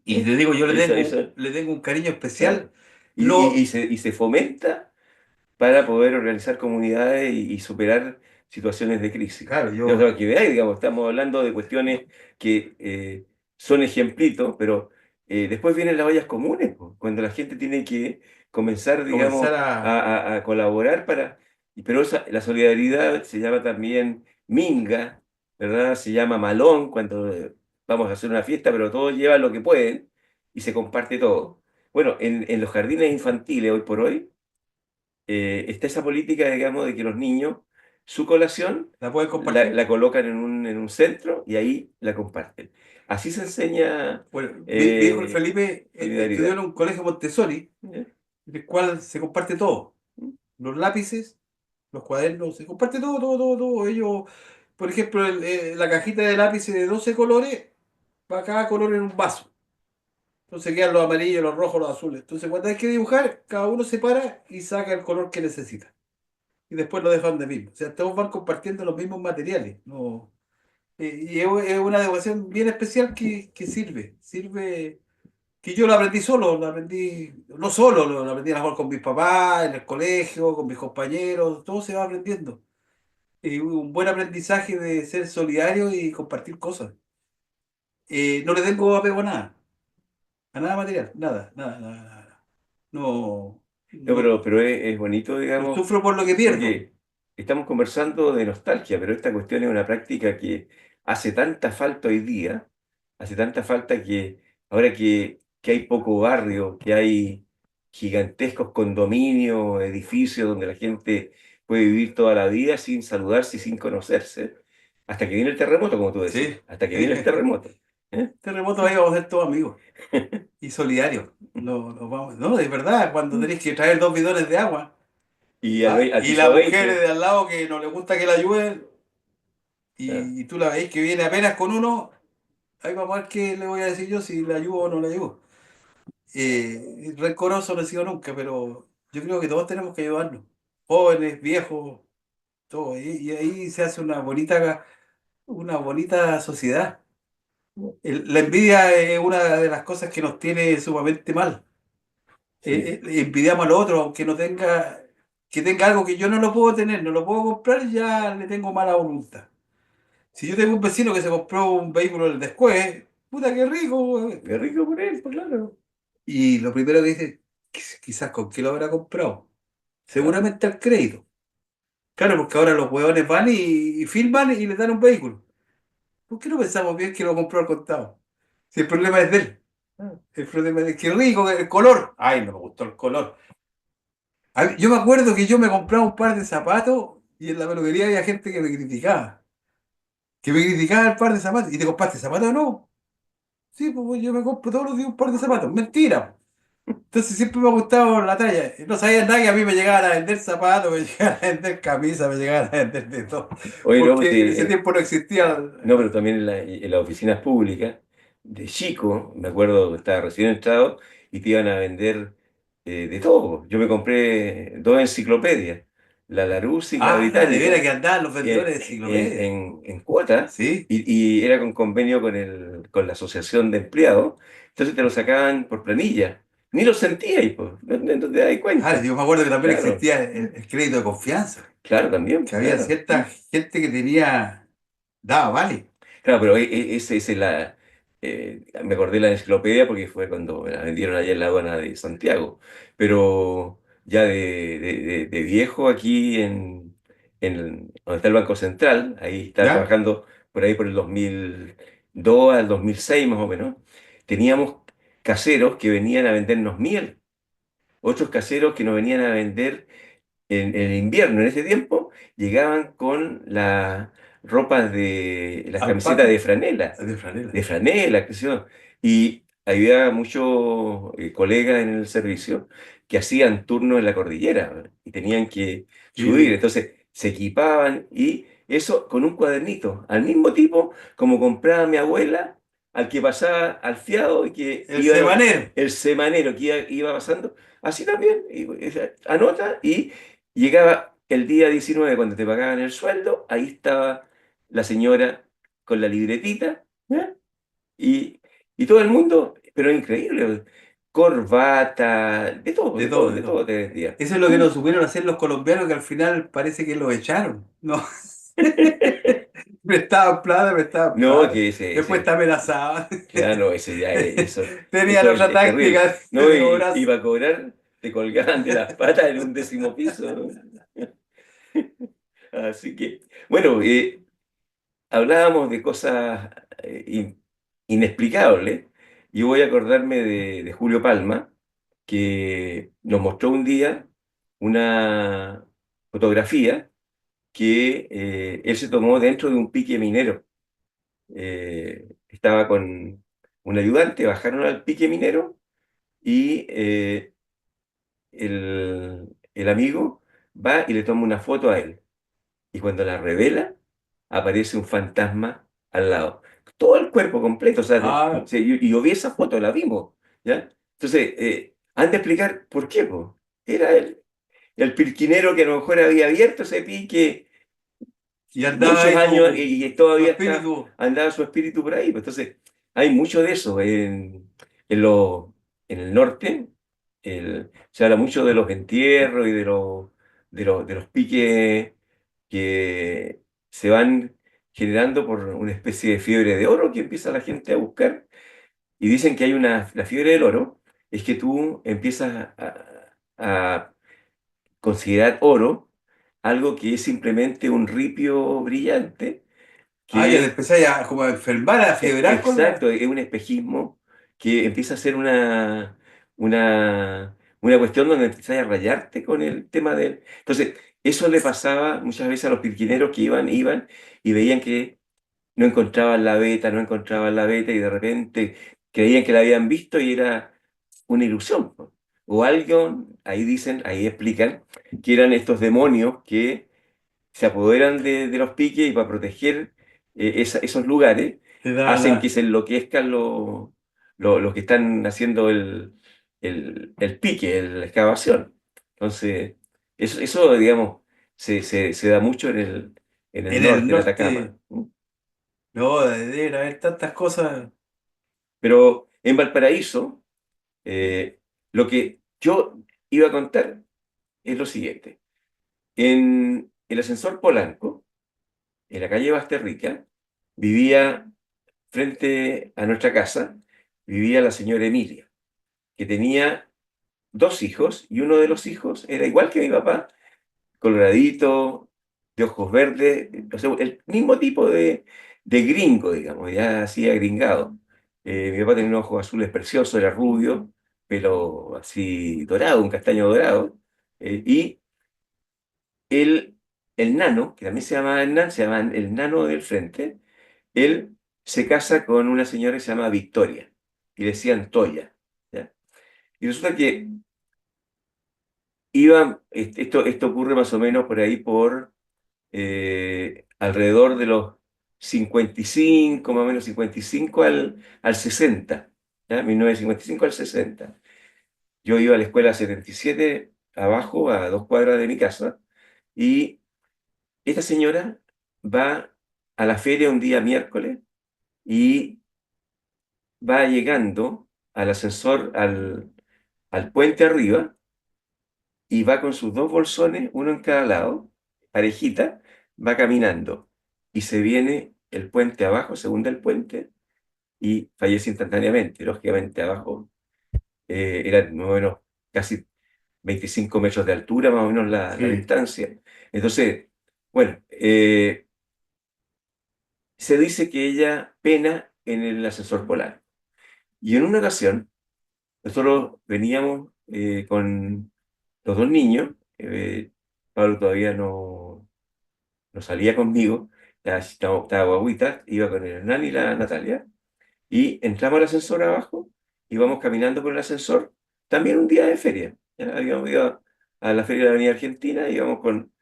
te digo, yo Eso, le tengo un cariño claro. especial. Y Lo, se fomenta para poder organizar comunidades y superar situaciones de crisis. claro, Yo creo que de ahí, digamos, estamos hablando de cuestiones que son ejemplitos, pero después vienen las ollas comunes, po, cuando la gente tiene que comenzar, comenzar digamos, a... a colaborar para... Pero la solidaridad se llama también minga, ¿verdad? Se llama malón cuando vamos a hacer una fiesta, pero todos llevan lo que pueden y se comparte todo. Bueno, en los jardines infantiles hoy por hoy está esa política, digamos, de que los niños su colación ¿La puedes la, compartir? la colocan en un centro y ahí la comparten. Así se enseña Bueno, mi hijo el Felipe estudió en solidaridad. un colegio Montessori, ¿Ya? en el cual se comparte todo. Los lápices, los cuadernos, se comparte todo, todo, todo, todo. Ellos, por ejemplo, la cajita de lápices de 12 colores, va cada color en un vaso. Entonces quedan los amarillos, los rojos, los azules. Entonces cuando hay que dibujar, cada uno se para y saca el color que necesita. Y después lo dejan de mismo. O sea, todos van compartiendo los mismos materiales. ¿No? Y es una devoción bien especial que sirve. Sirve que yo lo aprendí solo, lo aprendí, no solo, lo aprendí a lo mejor con mis papás, en el colegio, con mis compañeros, todo se va aprendiendo. Y un buen aprendizaje de ser solidario y compartir cosas. No le tengo apego a nada material, nada, nada, nada, nada. No, No, no, pero es bonito, no digamos, sufro por lo que pierdo. porque estamos conversando de nostalgia, pero esta cuestión es una práctica que hace tanta falta hoy día, hace tanta falta que ahora que hay poco barrio, que hay gigantescos condominios, edificios donde la gente puede vivir toda la vida sin saludarse y sin conocerse, hasta que viene el terremoto, como tú decías, Sí, hasta que sí. viene el terremoto. ¿Eh? Terremoto ahí vamos a ser todos amigos y solidarios. No, no, vamos, no, es verdad, cuando tenéis que traer 2 bidones de agua. Y Ah, al y la piso mujer 20. de al lado que no le gusta que la ayuden Ah, y tú la veis que viene apenas con uno, ahí vamos a ver qué le voy a decir yo si la ayudo o no la ayudo. Rencoroso no he sido nunca, pero yo creo que todos tenemos que ayudarnos, jóvenes, viejos, todo. Y ahí se hace una bonita sociedad. La envidia es una de las cosas que nos tiene sumamente mal. sí, Envidiamos al otro, aunque no tenga, que tenga algo que yo no lo puedo tener, no lo puedo comprar, ya le tengo mala voluntad. Si yo tengo un vecino que se compró un vehículo el después, puta que rico, güey. qué rico por él, pues claro. Y lo primero que dice, quizás con qué lo habrá comprado. Claro. Seguramente al crédito. Claro, porque ahora los huevones van y firman y le dan un vehículo. ¿Por qué no pensamos bien que lo compró al contado? Si el problema es de él. Ah, El problema es de que rico, el color. Ay, no me gustó el color. Yo me acuerdo que yo me compraba un par de zapatos y en la peluquería había gente que me criticaba. Que me criticaba el par de zapatos. ¿Y te compraste zapatos o no? Sí, pues yo me compro todos los días un par de zapatos. Mentira. Entonces siempre me ha gustado la talla. No sabía nada que a mí me llegaban a vender zapatos, me llegaban a vender camisas, me llegaban a vender de todo. oye, no, pues, Porque en ese tiempo no existía. no, pero también en las oficinas públicas, de chico, me acuerdo que estaba recién entrado y te iban a vender de todo. Yo me compré dos enciclopedias, la Larousse y la De veras Británica, que andaban los vendedores de en, enciclopedias. en cuota Sí. y era con convenio con la Asociación de Empleados. Entonces te lo sacaban por planilla. Ni lo sentías, pues, no te das Ah, cuenta. yo me acuerdo que también Claro, existía el crédito de confianza. claro, también, Que pues, había claro. cierta gente que tenía. Daba, vale. Claro, pero ese es la. Me acordé de la enciclopedia porque fue cuando me la vendieron allá en la aduana de Santiago. Pero ya de viejo aquí donde está el Banco Central, ahí estaba ¿Ya? trabajando por ahí por el 2002 al 2006 más o menos, teníamos caseros que venían a vendernos miel, otros caseros que nos venían a vender en el invierno, en ese tiempo, llegaban con las ropas las camisetas Alpaca de de franela. franela, qué sé yo. Y había muchos colegas en el servicio que hacían turno en la cordillera, ¿verdad? Y tenían que subir, Sí, entonces se equipaban y eso con un cuadernito, al mismo tipo como compraba mi abuela, al que pasaba al fiado y que el iba semanero. el semanero que iba pasando. Así también, anota y llegaba el día 19 cuando te pagaban el sueldo, ahí estaba la señora con la libretita, ¿ya? Y, y todo el mundo, pero increíble, corbata, De todo, de de todo todo. te vendía. Eso es lo que nos supieron hacer los colombianos, que al final parece que los echaron. No. Prestaban No, plata. que Después te amenazaban. claro, ese ya Tenían eso otra es terrible. táctica No, de y cobrar. para cobrar te colgaban de las patas en un décimo piso, ¿no? Así que, bueno, hablábamos de cosas inexplicables. Yo voy a acordarme de Julio Palma, que nos mostró un día una fotografía que él se tomó dentro de un pique minero. Estaba con un ayudante, bajaron al pique minero y el amigo va y le toma una foto a él. Y cuando la revela, aparece un fantasma al lado. Todo el cuerpo completo. O sea, Ah, y yo vi esa foto, la vimos, ¿ya? Entonces, han de explicar por qué, po. Era el pirquinero que a lo mejor había abierto ese pique y andaba muchos ahí años y tu todavía está, espíritu. andaba su espíritu por ahí, pues. Entonces, hay mucho de eso en, lo, en el norte. Se habla mucho de los entierros y de los piques que se van generando por una especie de fiebre de oro que empieza la gente a buscar. Y dicen que hay la fiebre del oro, es que tú empiezas a considerar oro algo que es simplemente un ripio brillante, Ah, ya te que empezáis a, como a enfermar, a fiebrar con la. exacto, es un espejismo que empieza a ser una cuestión donde empiezas a rayarte con el tema del. Entonces, eso le pasaba muchas veces a los pirquineros que iban y veían que no encontraban la beta y de repente creían que la habían visto y era una ilusión, po. O algo, ahí dicen, ahí explican, que eran estos demonios que se apoderan de los piques y para proteger esos lugares Te da hacen que la. se enloquezcan los que están haciendo el pique, la excavación. Entonces, eso digamos, se da mucho en el En el norte, en Atacama. norte, no, deben haber tantas cosas. Pero en Valparaíso, eh, lo que yo iba a contar es lo siguiente. En el ascensor Polanco, en la calle Basterrica, vivía frente a nuestra casa, vivía la señora Emilia, que tenía dos hijos y uno de los hijos era igual que mi papá, coloradito, de ojos verdes, o sea, el mismo tipo de gringo, digamos, ya así agringado. Mi papá tenía unos ojos azules preciosos, era rubio, pero así dorado, un castaño dorado. Y el, el nano, que también se llama Hernán, se llama el nano del frente, él se casa con una señora que se llama Victoria, y le decían Toya, ¿ya? Y resulta que esto ocurre más o menos por ahí por alrededor de los 55, más o menos 55 al 60, ¿ya? 1955 al 60. Yo iba a la escuela 77 abajo, a 2 cuadras de mi casa, y esta señora va a la feria un día miércoles y va llegando al ascensor, al puente arriba, y va con sus dos bolsones, uno en cada lado, parejita, va caminando y se viene el puente abajo, se hunde el puente y fallece instantáneamente. Lógicamente abajo era más o menos casi 25 metros de altura, más o menos la Sí. distancia. Entonces, bueno, se dice que ella pena en el ascensor polar. Y en una ocasión, nosotros veníamos con los dos niños. Pablo todavía no salía conmigo, ya estaba guaguita, iba con el Hernán y la Natalia, y entramos al ascensor abajo, y vamos caminando por el ascensor, también un día de feria. Ya habíamos ido a la feria de la Avenida Argentina, íbamos con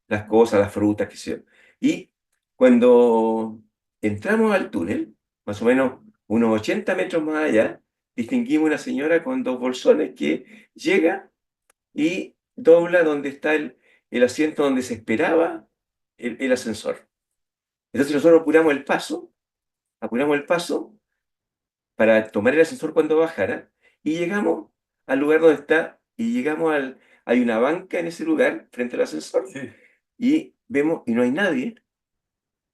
las cosas, las frutas, qué sé yo. Y cuando entramos al túnel, más o menos unos 80 metros más allá, distinguimos una señora con dos bolsones que llega y dobla donde está el asiento donde se esperaba el ascensor. Entonces nosotros apuramos el paso para tomar el ascensor cuando bajara y llegamos al lugar donde está y hay una banca en ese lugar frente al ascensor Sí. y vemos y no hay nadie.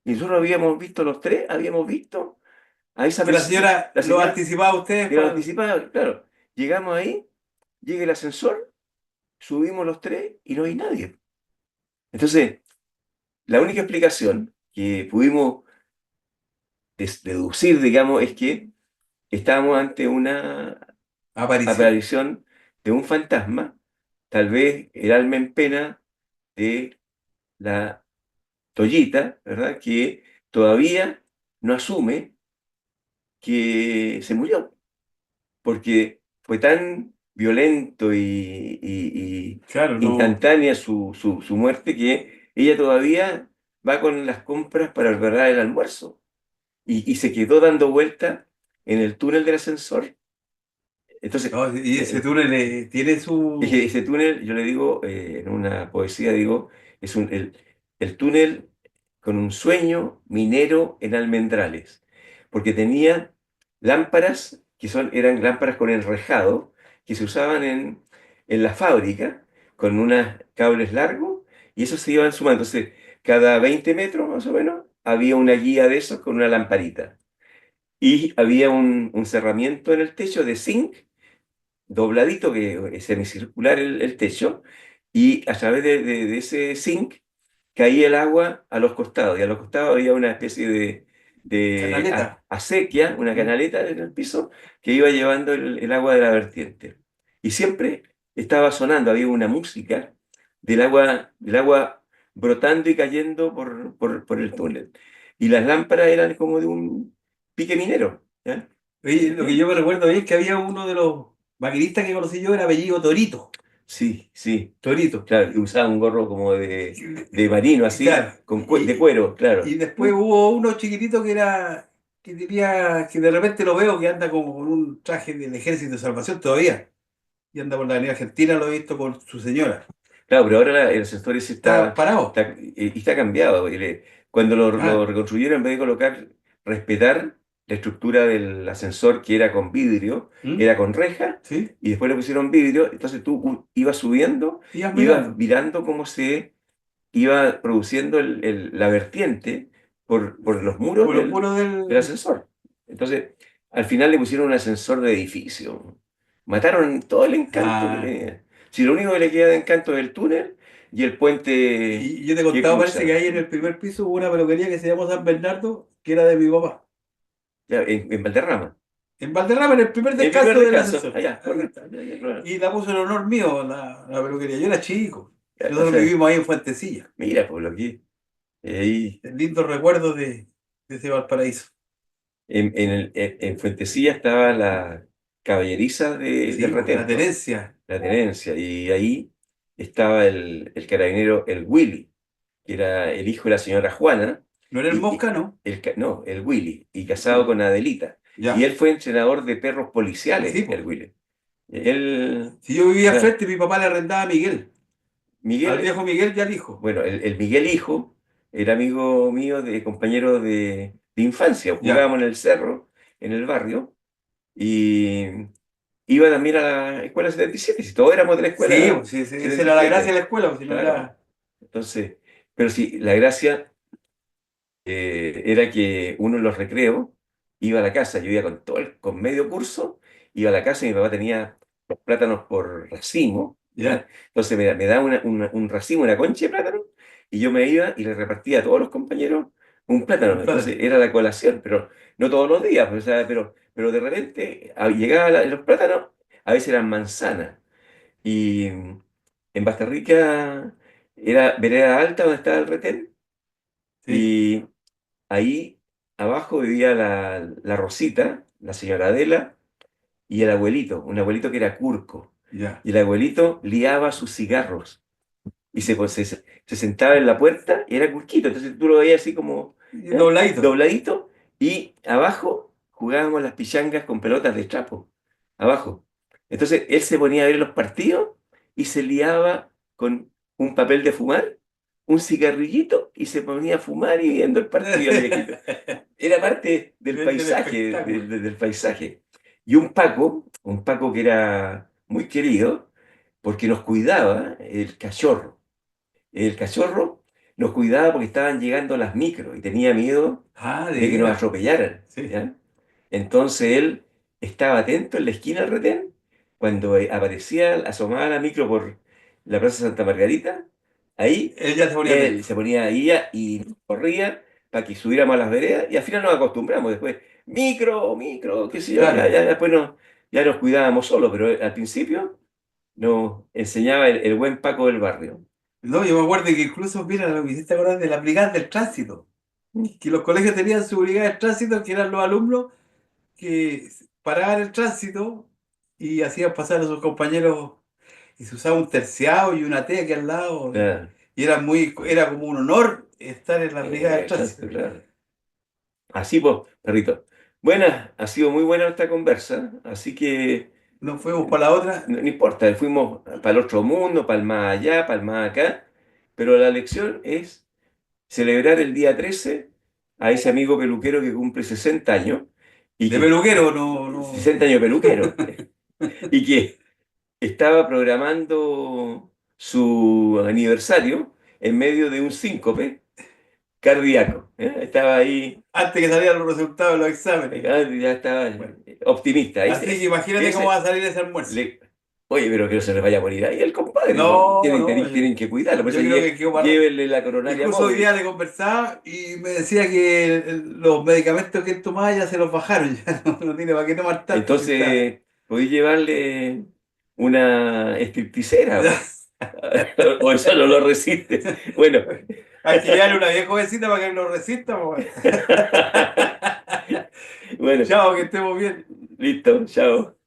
Y nosotros habíamos visto los tres, habíamos visto a esa Que la persona, señora la lo señora anticipaba a ustedes que lo para. anticipaba, claro. Llegamos ahí, llega el ascensor, subimos los tres y no hay nadie. Entonces, la única explicación que pudimos deducir, digamos, es que estábamos ante una Aparición. aparición de un fantasma, tal vez el alma en pena de la Toyita, ¿verdad? Que todavía no asume que se murió, porque fue tan violento Claro, y no. instantánea su muerte que ella todavía va con las compras para preparar el almuerzo y se quedó dando vuelta en el túnel del ascensor. Entonces, No, y ese túnel tiene es que su. ese túnel, yo le digo, en una poesía, digo, es el túnel con un sueño minero en almendrales, porque tenía lámparas eran lámparas con enrejado que se usaban en la fábrica con unos cables largos y esos se iban sumando. Entonces, cada 20 metros más o menos había una guía de esos con una lamparita y había un cerramiento en el techo de zinc dobladito, que es semicircular el techo, y a través de ese zinc caía el agua a los costados, y a los costados había una especie de Canaleta. acequia, una ¿Mm? canaleta en el piso, que iba llevando el agua de la vertiente. Y siempre estaba sonando, había una música del agua brotando y cayendo por el túnel. Y las lámparas eran como de un pique minero, ¿ya? Oye, lo que yo me recuerdo bien es que había uno de los maquinistas que conocí yo, era apellido Torito. Sí, sí. Torito. Claro, que usaba un gorro como de marino, así, Claro. de cuero, Y claro. después hubo uno chiquitito que tenía, que de repente lo veo que anda como con un traje del Ejército de Salvación todavía. Y anda por la Avenida Argentina, lo he visto con su señora. Claro, pero ahora el ascensor ese Está parado. está cambiado. Cuando lo Ah, reconstruyeron, en vez de respetar la estructura del ascensor que era con vidrio, ¿mm? era con reja, ¿Sí? y después le pusieron vidrio, entonces tú ibas subiendo, Ibas ibas mirando. mirando cómo se iba produciendo la vertiente por los muros Por los muros del del. ascensor. Entonces, al final le pusieron un ascensor de edificio. Mataron todo el encanto que Ah, tenía. Si lo único que le queda de encanto es el túnel y el puente y yo te que contaba, parece que cruza. ahí en el primer piso hubo una peluquería que se llamó San Bernardo, que era de mi papá. Ya, en Valderrama. En Valderrama, en el primer El primer descanso del descanso, ascensor. allá, correcto. Ya, ya, claro. Y la puso en honor mío, la peluquería. Yo era chico. O Nosotros sea, vivimos ahí en Fuentecilla. mira, por lo que ahí El lindo recuerdo de ese Valparaíso. en Fuentecilla estaba la caballeriza del Sí, pues, la retén, po, tenencia. la tenencia, y ahí estaba el carabinero, el Willy, que era el hijo de la señora Juana, No era el Mosca, ¿no? no, el Willy, y casado Ya. con Adelita. Y Ya. él fue entrenador de perros Sí, policiales, pues. el Willy. Él, Si yo vivía al era frente, mi papá le arrendaba a Miguel. Al Miguel, viejo Miguel y al hijo. bueno, el Miguel hijo era amigo mío, compañero de infancia. Ya. Jugábamos en el cerro, en el barrio, y iba también a la escuela 77, si todos éramos de la Sí, escuela pues, sí, esa era la gracia de 77. la escuela, pues, si no Claro. era. Entonces, pero sí, la gracia era que uno en los recreos iba a la casa, yo iba con medio curso, iba a la casa y mi papá tenía los plátanos por racimo, ¿ya? Ya. Entonces me daba un racimo, una concha de plátano, y yo me iba y le repartía a todos los compañeros un Un plátano. plátano. Entonces era la colación, pero no todos los días, pues, o sea, pero de repente llegaban los plátanos, a veces eran manzanas, y en Basterrica era vereda alta donde estaba el retén, Sí. y ahí abajo vivía la Rosita, la señora Adela, y el abuelito, un abuelito que era curco. Ya. Y el abuelito liaba sus cigarros y se sentaba en la puerta y era curquito. Entonces tú lo veías así como, Y ¿ya? dobladito. Dobladito, y abajo jugábamos las pichangas con pelotas de trapo. Abajo. Entonces él se ponía a ver los partidos y se liaba con un papel de fumar, un cigarrillito, y se ponía a fumar y viendo el partido el viejito. Era parte del Del paisaje, espectáculo. del paisaje. Y un Paco que era muy querido, porque nos cuidaba el cachorro. El cachorro nos cuidaba porque estaban llegando las micros y tenía miedo Ah, de de que nos veras. atropellaran, Sí. ¿ya? Entonces él estaba atento en la esquina del retén cuando aparecía, asomaba la micro por la Plaza Santa Margarita. Ahí Él ya se ponía él atento. se ponía ahí y corría para que subiéramos a las veredas y al final nos acostumbramos. Después, micro, qué sé yo, Claro. después ya nos cuidábamos solos, pero al principio nos enseñaba el buen Paco del barrio. No, yo me acuerdo que incluso, mira, lo que hiciste acordar de la brigada del tránsito. Que los colegios tenían su brigada de tránsito, que eran los alumnos que paraban el tránsito y hacían pasar a sus compañeros y se usaba un terciado y una T aquí al lado. Claro, Y era como un honor estar en la brigada de exacto, tránsito. claro. Así pues, perrito. Buena, ha sido muy buena esta conversa, así que Nos fuimos para la otra. no importa, fuimos para el otro mundo, para el más allá, para el más acá, pero la lección es celebrar el día 13 a ese amigo peluquero que cumple 60 años y De que peluquero, no, no. 60 años peluquero y que estaba programando su aniversario en medio de un síncope cardíaco. Estaba ahí, Antes que salieran los resultados de los exámenes. ya estaba Bueno, optimista. así que imagínate cómo va a salir ese almuerzo. le- Oye, pero que no se les vaya a morir ahí el compadre, po. No, Tienen, no, tienen que cuidarlo, por eso yo creo que quedó para rato. llévenle la coronaria Incluso hoy móvil. día le conversaba y me decía que los medicamentos que él tomaba ya se los bajaron, ya no tiene para qué tomar tanto si está. Entonces, podéis llevarle una stripticera, po. O eso no lo resiste. Bueno, Hay que llevarle una vieja jovencita para que lo resista, pues. bueno, Chao, que estemos bien. listo, chao.